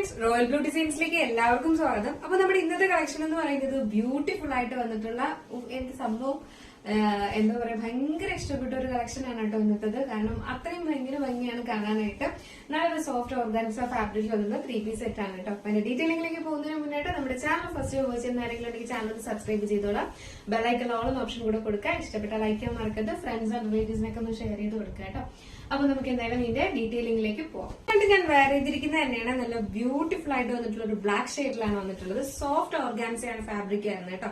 Friends, royal blue ഡിസൈൻസിലേക്ക് എല്ലാവർക്കും സ്വാഗതം. അപ്പൊ നമ്മുടെ ഇന്നത്തെ കളക്ഷൻ എന്ന് പറയുന്നത് ബ്യൂട്ടിഫുൾ ആയിട്ട് വന്നിട്ടുള്ള എനിക്ക് സംഭവം എന്താ പറയാ ഭയങ്കര ഇഷ്ടപ്പെട്ട ഒരു കളക്ഷൻ ആണ് കേട്ടോ ഇന്നത്തത്. കാരണം അത്രയും ഭയങ്കര ഭംഗിയാണ് കാണാനായിട്ട്. നല്ലൊരു സോഫ്റ്റ് ഓർഗാൻസ ഫാബ്രിക് വരുന്ന 3-piece സെറ്റ് ആണ് കേട്ടോ. അപ്പൊ അതിന്റെ ഡീറ്റെയിലിംഗിലേക്ക് പോകുന്നതിന് മുന്നായിട്ട് നമ്മുടെ ചാനൽ ഫസ്റ്റ് വാച്ച് ചെയ്യുന്ന ആരെങ്കിലും ഉണ്ടെങ്കിൽ ചാനൽ സബ്സ്ക്രൈബ് ചെയ്തോളാം. ബെല്ലൈക്കൺ ഓൾ എന്ന ഓപ്ഷൻ കൂടെ കൊടുക്കുക. ഇഷ്ടപ്പെട്ട ലൈക്ക് ചെയ്യാൻ മറക്കരുത്. ഫ്രണ്ട്സ് ആൻഡ് റിലേറ്റീവ്സിനൊക്കെ ഒന്ന് ഷെയർ ചെയ്ത് കൊടുക്കുക കേട്ടോ. അപ്പൊ നമുക്ക് എന്തായാലും ഇതിന്റെ ഡീറ്റെയിലിംഗിലേക്ക് പോവാം. ഞാൻ വേറെ ചെയ്തിരിക്കുന്നത് തന്നെയാണ്. നല്ല ബ്യൂട്ടിഫുൾ ആയിട്ട് വന്നിട്ടുള്ള ഒരു ബ്ലാക്ക് ഷെയ്ഡിലാണ് വന്നിട്ടുള്ളത്. സോഫ്റ്റ് ഓർഗാൻസയാണ് ഫാബ്രിക് ആയിരുന്നു കേട്ടോ.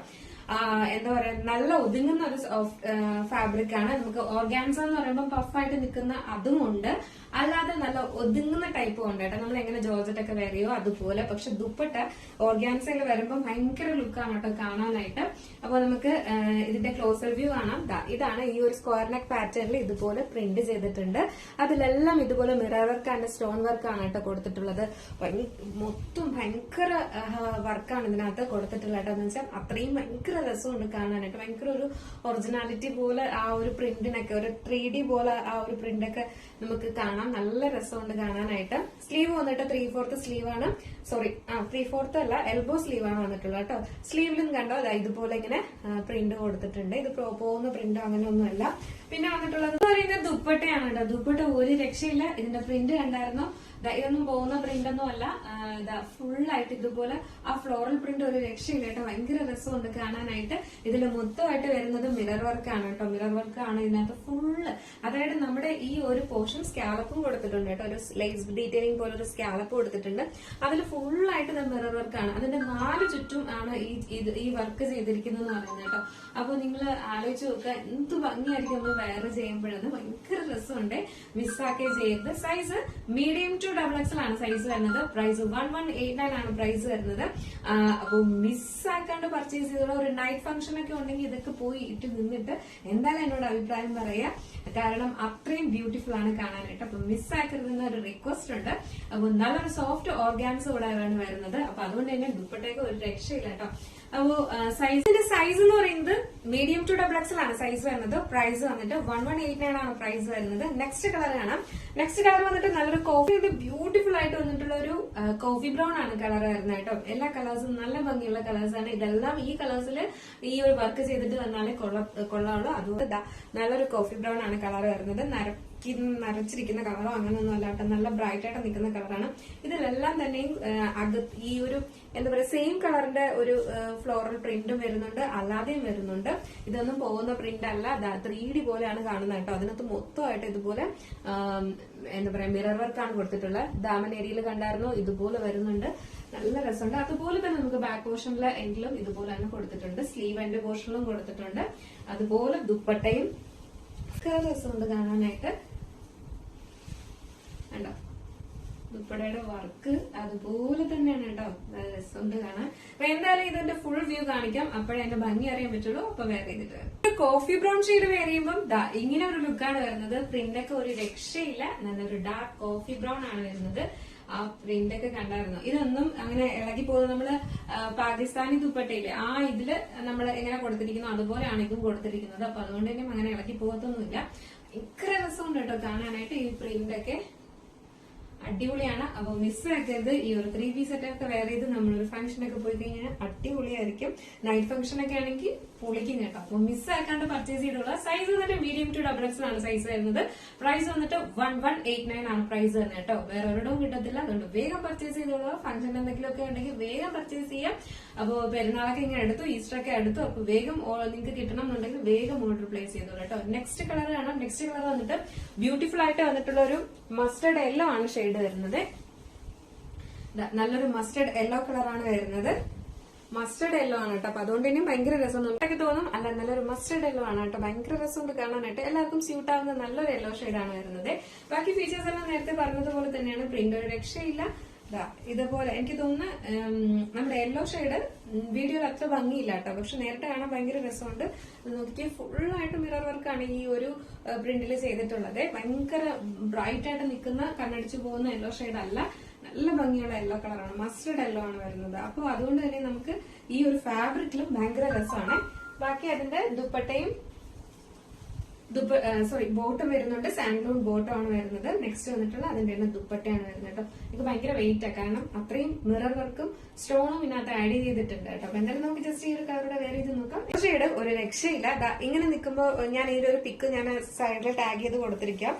എന്താ പറയാ നല്ല ഒതുങ്ങുന്ന ഒരു ഫാബ്രിക് ആണ്. നമുക്ക് ഓർഗാൻസ എന്ന് പറയുമ്പോൾ പഫായിട്ട് നിൽക്കുന്ന അതും ഉണ്ട്, അല്ലാതെ നല്ല ഒതുങ്ങുന്ന ടൈപ്പും ഉണ്ട് കേട്ടോ. നമ്മൾ എങ്ങനെ ജോർജറ്റ് ഒക്കെ വരെയോ അതുപോലെ. പക്ഷെ ദുപ്പട്ട ഓർഗാൻസയിൽ വരുമ്പോൾ ഭയങ്കര ലുക്കാണ് കേട്ടോ കാണാനായിട്ട്. അപ്പൊ നമുക്ക് ഇതിന്റെ ക്ലോസർ വ്യൂ കാണാം. ഇതാണ് ഈ ഒരു സ്ക്വയർ നെക്ക് പാറ്റേണിൽ ഇതുപോലെ പ്രിന്റ് ചെയ്തിട്ടുണ്ട്. അതിലെല്ലാം ഇതുപോലെ മിറർ വർക്ക് ആൻഡ് സ്റ്റോൺ വർക്കാണ് കേട്ടോ കൊടുത്തിട്ടുള്ളത്. മൊത്തം ഭയങ്കര വർക്കാണ് ഇതിനകത്ത് കൊടുത്തിട്ടുള്ളത് കേട്ടോ. എന്ന് വെച്ചാൽ അത്രയും ഭയങ്കര രസമുണ്ട് കാണാനായിട്ട്. ഭയങ്കര ഒരു ഒറിജിനാലിറ്റി പോലെ ആ ഒരു പ്രിന്റിനൊക്കെ ഒരു 3D പോലെ ആ ഒരു പ്രിന്റൊക്കെ നമുക്ക് കാണാം. നല്ല രസമുണ്ട് കാണാനായിട്ട്. സ്ലീവ് വന്നിട്ട് 3/4 സ്ലീവ് ആണ്. സോറി 3/4 അല്ല, എൽബോ സ്ലീവ് ആണ് വന്നിട്ടുള്ളത് കേട്ടോ. സ്ലീവിലും കണ്ടോ ഇതുപോലെ ഇങ്ങനെ പ്രിന്റ് കൊടുത്തിട്ടുണ്ട്. ഇത് പോകുന്ന പ്രിന്റ് അങ്ങനെയൊന്നുമല്ല. പിന്നെ വന്നിട്ടുള്ളത് പറയുന്നത് ദുപ്പട്ടയാണ് കേട്ടോ. ദുപ്പട്ട ഒരു രക്ഷയില്ല. ഇതിന്റെ പ്രിന്റ് കണ്ടായിരുന്നോ? ഇതൊന്നും പോകുന്ന പ്രിന്റ് ഒന്നും അല്ല. ഫുൾ ആയിട്ട് ഇതുപോലെ ആ ഫ്ലോറൽ പ്രിന്റ് ഒരു രക്ഷയില്ല കേട്ടോ. ഭയങ്കര രസമുണ്ട് കാണാനായിട്ട്. ഇതിൽ മൊത്തമായിട്ട് വരുന്നത് മിറർ വർക്ക് ആണ് കേട്ടോ. മിറർ വർക്ക് ആണ് ഇതിനകത്ത് ഫുള്ള്. അതായത് നമ്മുടെ ഈ ഒരു പോർഷൻ സ്കാലപ്പും കൊടുത്തിട്ടുണ്ട് കേട്ടോ. ഒരു ലേസ് ഡീറ്റെയിലിംഗ് പോലെ ഒരു സ്കാലപ്പ് കൊടുത്തിട്ടുണ്ട്. അതിൽ ഫുള്ളായിട്ട് മിറർ വർക്ക് ആണ്. അതിന്റെ 4 ചുറ്റും ആണ് ഈ വർക്ക് ചെയ്തിരിക്കുന്നത് പറയുന്നത് കേട്ടോ. അപ്പൊ നിങ്ങൾ ആലോചിച്ച് നോക്കുക, എന്ത് ഭംഗിയായിരിക്കും നമ്മൾ വേറെ ചെയ്യുമ്പോഴത്. ഭയങ്കര രസമുണ്ട്. മിസ്സാക്കേ ചെയ്യരുത്. സൈസ് മീഡിയം ടു XXL ആണ് സൈസ് വരുന്നത്. പ്രൈസ് 1189 ആണ് പ്രൈസ് വരുന്നത്. അപ്പൊ മിസ്സാക്കാണ്ട് പർച്ചേസ് ചെയ്തോളൂ. ഒരു നൈറ്റ് ഫംഗ്ഷൻ ഒക്കെ ഉണ്ടെങ്കിൽ ഇതൊക്കെ പോയി ഇട്ട് നിന്നിട്ട് എന്തായാലും എന്നോട് അഭിപ്രായം പറയാ. കാരണം അത്രയും ബ്യൂട്ടിഫുൾ ആണ് കാണാനായിട്ട്. അപ്പൊ മിസ്സാക്കരുതെന്ന ഒരു റിക്വസ്റ്റ് ഉണ്ട്. അപ്പൊ നല്ലൊരു സോഫ്റ്റ് ഓർഗാൻസ് കൂടെ ആണ് വരുന്നത്. അപ്പൊ അതുകൊണ്ട് തന്നെ ദുപ്പട്ടയ്ക്ക് ഒരു രക്ഷയില്ല കേട്ടോ. അപ്പോ സൈസിന്റെ സൈസ് എന്ന് പറയുന്നത് മീഡിയം ടു XXL ആണ് സൈസ് വരുന്നത്. പ്രൈസ് വന്നിട്ട് 1189 ആണ് പ്രൈസ് വരുന്നത്. നെക്സ്റ്റ് കളർ കാണാം. നെക്സ്റ്റ് കളർ വന്നിട്ട് നല്ലൊരു കോഫി ബ്യൂട്ടിഫുൾ ആയിട്ട് വന്നിട്ടുള്ള ഒരു കോഫി ബ്രൗൺ ആണ് കളർ വരുന്നത് കേട്ടോ. എല്ലാ കളേഴ്സും നല്ല ഭംഗിയുള്ള കളേഴ്സ് ആണ്. ഇതെല്ലാം ഈ കളേഴ്സിൽ ഈ ഒരു വർക്ക് ചെയ്തിട്ട് വന്നാലേ കൊള്ളാവുള്ളൂ. അതുകൊണ്ട് നല്ലൊരു കോഫി ബ്രൗൺ ആണ് കളർ വരുന്നത്. നരച്ചിരിക്കുന്ന കളറോ അങ്ങനെയൊന്നും അല്ലാട്ടോ. നല്ല ബ്രൈറ്റ് ആയിട്ട് നിൽക്കുന്ന കളറാണ്. ഇതിലെല്ലാം തന്നെയും ഈ ഒരു എന്താ പറയാ സെയിം കളറിന്റെ ഒരു ഫ്ലോറൽ പ്രിന്റും വരുന്നുണ്ട്, അല്ലാതെയും വരുന്നുണ്ട്. ഇതൊന്നും പോകുന്ന പ്രിന്റ് അല്ല. 3D പോലെയാണ് കാണുന്നത് കേട്ടോ. അതിനകത്ത് മൊത്തമായിട്ട് ഇതുപോലെ എന്താ പറയാ മിറർ വർക്കാണ് കൊടുത്തിട്ടുള്ളത്. ദാമൻ ഏരിയയിൽ കണ്ടായിരുന്നു ഇതുപോലെ വരുന്നുണ്ട്. നല്ല രസമുണ്ട്. അതുപോലെ തന്നെ നമുക്ക് ബാക്ക് പോർഷനിലെ എങ്കിലും ഇതുപോലെ തന്നെ കൊടുത്തിട്ടുണ്ട്. സ്ലീവ് എൻഡ് പോർഷനിലും കൊടുത്തിട്ടുണ്ട്. അതുപോലെ ദുപ്പട്ടയും രസമുണ്ട് കാണാനായിട്ട്. കണ്ടോ ദുപ്പടയുടെ വർക്ക് അതുപോലെ തന്നെയാണ് കേട്ടോ. നല്ല രസമുണ്ട് കാണാൻ. അപ്പൊ എന്തായാലും ഇതിന്റെ ഫുൾ വ്യൂ കാണിക്കാം. അപ്പോഴേ എന്റെ ഭംഗി അറിയാൻ പറ്റുള്ളൂ. അപ്പൊ വേറെ ചെയ്തിട്ട് കോഫി ബ്രൗൺ ഷെയ്ഡ് വേറെ ചെയ്യുമ്പോൾ ഇങ്ങനെ ഒരു ലുക്കാണ് വരുന്നത്. പ്രിന്റൊക്കെ ഒരു രക്ഷയില്ല. നല്ലൊരു ഡാർക്ക് കോഫി ബ്രൗൺ ആണ് വരുന്നത്. ആ പ്രിന്റ് ഒക്കെ കണ്ടായിരുന്നു. ഇതൊന്നും അങ്ങനെ ഇളകി പോകുന്നത് നമ്മള് പാകിസ്ഥാനി ദുപ്പട്ടയില്ലേ ആ ഇതില് നമ്മൾ എങ്ങനെ കൊടുത്തിരിക്കുന്നു അതുപോലെയാണ് ഇതും കൊടുത്തിരിക്കുന്നത്. അപ്പൊ അതുകൊണ്ട് തന്നെ അങ്ങനെ ഇളകി പോകത്തൊന്നുമില്ല. ഭയങ്കര രസമുണ്ട് കേട്ടോ കാണാനായിട്ട്. ഈ പ്രിന്റ് ഒക്കെ അടിപൊളിയാണ്. അപ്പൊ മിസ്സാക്കരുത്. ഈ ഒരു 3-piece സെറ്റ് ഒക്കെ വേറെ ചെയ്ത് നമ്മളൊരു ഫംഗ്ഷനൊക്കെ പോയി കഴിഞ്ഞാൽ അടിപൊളിയായിരിക്കും. നൈറ്റ് ഫംഗ്ഷൻ ഒക്കെ ആണെങ്കിൽ പൊളിക്കും കേട്ടോ. അപ്പൊ മിസ്സാക്കാണ്ട് പർച്ചേസ് ചെയ്തോളൂ. സൈസ് വന്നിട്ട് മീഡിയം ടു XXL ആണ് സൈസ് വരുന്നത്. പ്രൈസ് വന്നിട്ട് 1189 ആണ് പ്രൈസ് വരുന്നത് കേട്ടോ. വേറെ ഒരിടവും കിട്ടത്തില്ല. അതുകൊണ്ട് വേഗം പർച്ചേസ് ചെയ്തോളൂ. ഫംഗ്ഷൻ എന്തെങ്കിലുമൊക്കെ ഉണ്ടെങ്കിൽ വേഗം പർച്ചേസ് ചെയ്യാം. അപ്പൊ പെരുന്നാളൊക്കെ ഇങ്ങനെ എടുത്തു, ഈസ്റ്റർ ഒക്കെ എടുത്തു. അപ്പൊ വേഗം നിങ്ങൾക്ക് കിട്ടണം എന്നുണ്ടെങ്കിൽ വേഗം ഓർഡർ പ്ലേസ് ചെയ്തോളൂ കേട്ടോ. നെക്സ്റ്റ് കളർ കാണാം. നെക്സ്റ്റ് കളർ വന്നിട്ട് ബ്യൂട്ടിഫുൾ ആയിട്ട് വന്നിട്ടുള്ള ഒരു മസ്റ്റർഡ് യെല്ലോ ആണ് ഷെയ്ഡ് വരുന്നത്. നല്ലൊരു മസ്റ്റർഡ് യെല്ലോ കളറാണ് വരുന്നത്. മസ്റ്റർഡ് യെല്ലോ ആണ് കേട്ടോ. അപ്പൊ അതുകൊണ്ട് തന്നെ ഭയങ്കര രസം നമുക്കൊക്കെ തോന്നും. അല്ല, നല്ലൊരു മസ്റ്റർഡ് യെല്ലോ ആണ് കേട്ടോ. ഭയങ്കര രസമുണ്ട് കാണാനായിട്ട്. എല്ലാവർക്കും സ്യൂട്ട് ആവുന്ന നല്ലൊരു യെല്ലോ ഷെയ്ഡാണ് വരുന്നത്. ബാക്കി ഫീച്ചേഴ്സ് എല്ലാം നേരത്തെ പറഞ്ഞതുപോലെ തന്നെയാണ്. പ്രിന്റ് ഒരു രക്ഷയില്ല. ഇതുപോലെ എനിക്ക് തോന്നുന്നു നമ്മുടെ യെല്ലോ ഷെയ്ഡ് വീഡിയോയിൽ അത്ര ഭംഗിയില്ല കേട്ടോ. പക്ഷെ നേരിട്ട് കാണാൻ ഭയങ്കര രസമുണ്ട്. നോക്കിയാൽ ഫുള്ളായിട്ട് മിറർ വർക്കാണ് ഈ ഒരു പ്രിന്റിൽ ചെയ്തിട്ടുള്ളത്. ഭയങ്കര ബ്രൈറ്റ് ആയിട്ട് നിൽക്കുന്ന കണ്ണടിച്ചു പോകുന്ന യെല്ലോ ഷെയ്ഡ് അല്ല. നല്ല ഭംഗിയുള്ള യെല്ലോ കളറാണ്. മസ്റ്റർഡ് യെല്ലോ ആണ് വരുന്നത്. അപ്പൊ അതുകൊണ്ട് തന്നെ നമുക്ക് ഈ ഒരു ഫാബ്രിക്കിലും ഭയങ്കര രസമാണ്. ബാക്കി അതിന്റെ ദുപ്പട്ടയും ബോട്ടം വരുന്നുണ്ട്. സാൻഡ്ലൂൺ ബോട്ടം ആണ് വരുന്നത്. നെക്സ്റ്റ് വന്നിട്ടുള്ള അതിന്റെ തന്നെ ദുപ്പട്ടയാണ് വരുന്നത് കേട്ടോ. ഇത് ഭയങ്കര വെയിറ്റ് ആണ്, കാരണം അത്രയും മിറർ വർക്കും സ്റ്റോണും ഇതിനകത്ത് ആഡ് ചെയ്തിട്ടുണ്ട് കേട്ടോ. അപ്പൊ എന്തായാലും നമുക്ക് ജസ്റ്റ് ഈ ഒരു കളറുടെ വേറെ ഇത് നോക്കാം. ഷെയ്ഡ് ഒരു രക്ഷയില്ല. ഇങ്ങനെ നിൽക്കുമ്പോൾ ഞാൻ ഇതിന്റെ ഒരു പിക്ക് ഞാൻ സൈഡിൽ ടാഗ് ചെയ്ത് കൊടുത്തിരിക്കാം.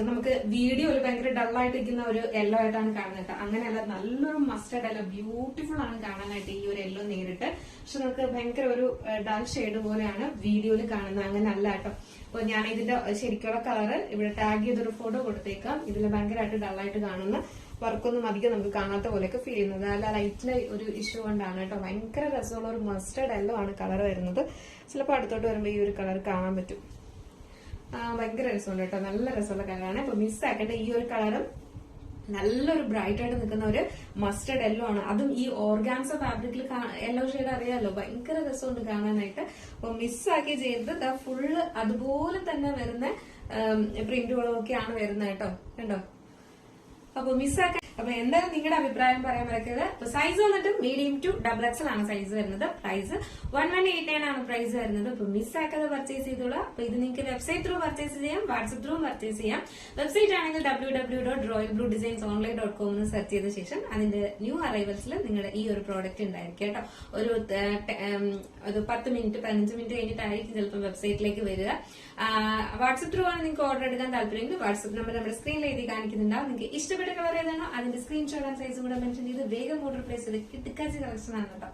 നമുക്ക് വീഡിയോയിൽ ഭയങ്കര ഡള്ളായിട്ട് ഇരിക്കുന്ന ഒരു യെല്ലോ ആയിട്ടാണ് കാണുന്നത് കേട്ടോ. അങ്ങനെയല്ല, നല്ലൊരു മസ്റ്റർഡ് യെല്ലോ, ബ്യൂട്ടിഫുൾ ആണ് കാണാനായിട്ട് ഈ ഒരു യെല്ലോ നേരിട്ട്. പക്ഷെ നമുക്ക് ഭയങ്കര ഒരു ഡൾ ഷെയ്ഡ് പോലെയാണ് വീഡിയോയിൽ കാണുന്നത്. അങ്ങനെ അല്ല കേട്ടോ. അപ്പൊ ഞാൻ ഇതിന്റെ ശരിക്കുള്ള കളറ് ഇവിടെ ടാഗ് ചെയ്തൊരു ഫോട്ടോ കൊടുത്തേക്കാം. ഇതിൽ ഭയങ്കരമായിട്ട് ഡള്ളായിട്ട് കാണുന്ന വർക്കൊന്നും അധികം നമുക്ക് കാണാത്ത പോലെയൊക്കെ ഫീൽ ചെയ്യുന്നത്. അല്ല, ലൈറ്റിന്റെ ഒരു ഇഷ്യൂ കൊണ്ടാണ് കേട്ടോ. ഭയങ്കര രസമുള്ള ഒരു മസ്റ്റർഡ് യെല്ലോ ആണ് കളർ വരുന്നത്. ചിലപ്പോൾ അടുത്തോട്ട് വരുമ്പോൾ ഈ ഒരു കളർ കാണാൻ പറ്റും. ഭയങ്കര രസമുണ്ട് കേട്ടോ. നല്ല രസമുള്ള കളറാണ്. അപ്പൊ മിസ്സാക്കേണ്ട ഈ ഒരു കളറും നല്ലൊരു ബ്രൈറ്റ് ആയിട്ട് നിൽക്കുന്ന ഒരു മസ്റ്റർഡ് യെല്ലോ ആണ്. അതും ഈ ഓർഗാൻസ ഫാബ്രിക്കിൽ യെല്ലോ ഷെയ്ഡ് അറിയാലോ, ഭയങ്കര രസമുണ്ട് കാണാനായിട്ട്. അപ്പൊ മിസ്സാക്കി ചെയ്തത് ഫുള്ള് അതുപോലെ തന്നെ വരുന്ന പ്രിന്റുകളും ഒക്കെയാണ് വരുന്നത് കേട്ടോ. കണ്ടോ? അപ്പൊ മിസ്സാക്കാൻ അപ്പൊ എന്തായാലും നിങ്ങളുടെ അഭിപ്രായം പറയാൻ മറക്കരുത്. അപ്പൊ സൈസ് വന്നിട്ട് മീഡിയം ടു XXL ആണ് സൈസ് വരുന്നത്. പ്രൈസ് 1189 ആണ് പ്രൈസ് വരുന്നത്. അപ്പൊ മിസ്സാക്കാതെ പർച്ചേസ് ചെയ്തോളാം. അപ്പൊ ഇത് നിങ്ങൾക്ക് വെബ്സൈറ്റ് ത്രൂ പർച്ചേസ് ചെയ്യാം, വാട്സ്ആപ്പ് ത്രൂ പർച്ചേസ് ചെയ്യാം. വെബ്സൈറ്റ് ആണെങ്കിൽ www.royalbluedesignsonline.com എന്ന് സെർച്ച് ചെയ്ത ശേഷം അതിന്റെ ന്യൂ അറൈവൽസിൽ നിങ്ങളുടെ ഈ ഒരു പ്രോഡക്റ്റ് ഉണ്ടായിരിക്കും കേട്ടോ. ഒരു 10 മിനിറ്റ് 15 മിനിറ്റ് കഴിഞ്ഞിട്ടായിരിക്കും ചിലപ്പോൾ വെബ്സൈറ്റിലേക്ക് വരിക. വാട്സ്ആപ്പ് ത്രൂ ആണ് നിങ്ങൾക്ക് ഓർഡർ എടുക്കാൻ താല്പര്യമെങ്കിൽ വാട്സ്ആപ്പ് നമ്പർ നമ്മുടെ സ്ക്രീനിൽ എഴുതി കാണിക്കുന്നുണ്ടാവും. നിങ്ങൾക്ക് ഇഷ്ടപ്പെട്ട കളർ ഏതാണോ അതിന്റെ സ്ക്രീൻഷോട്ട് ആൻഡ് സൈസും കൂടെ മെൻഷൻ ചെയ്ത് വേഗം ഓർഡർ പ്ലേസ് ചെയ്ത് കിടക്കാച്ച കളക്ഷൻ ആണ് കേട്ടോ.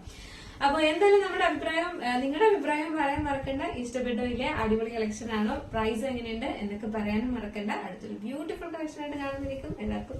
അപ്പൊ എന്തായാലും നമ്മുടെ അഭിപ്രായം, നിങ്ങളുടെ അഭിപ്രായം പറയാൻ മറക്കണ്ട. ഇഷ്ടപ്പെട്ടോ ഇല്ലേ, അടിപൊളി കളക്ഷൻ ആണോ, പ്രൈസ് എങ്ങനെയുണ്ട് എന്നൊക്കെ പറയാനും മറക്കണ്ട. അടുത്തൊരു ബ്യൂട്ടിഫുൾ കളക്ഷൻ ആയിട്ട് കാണുന്നതിലേക്കും എല്ലാവർക്കും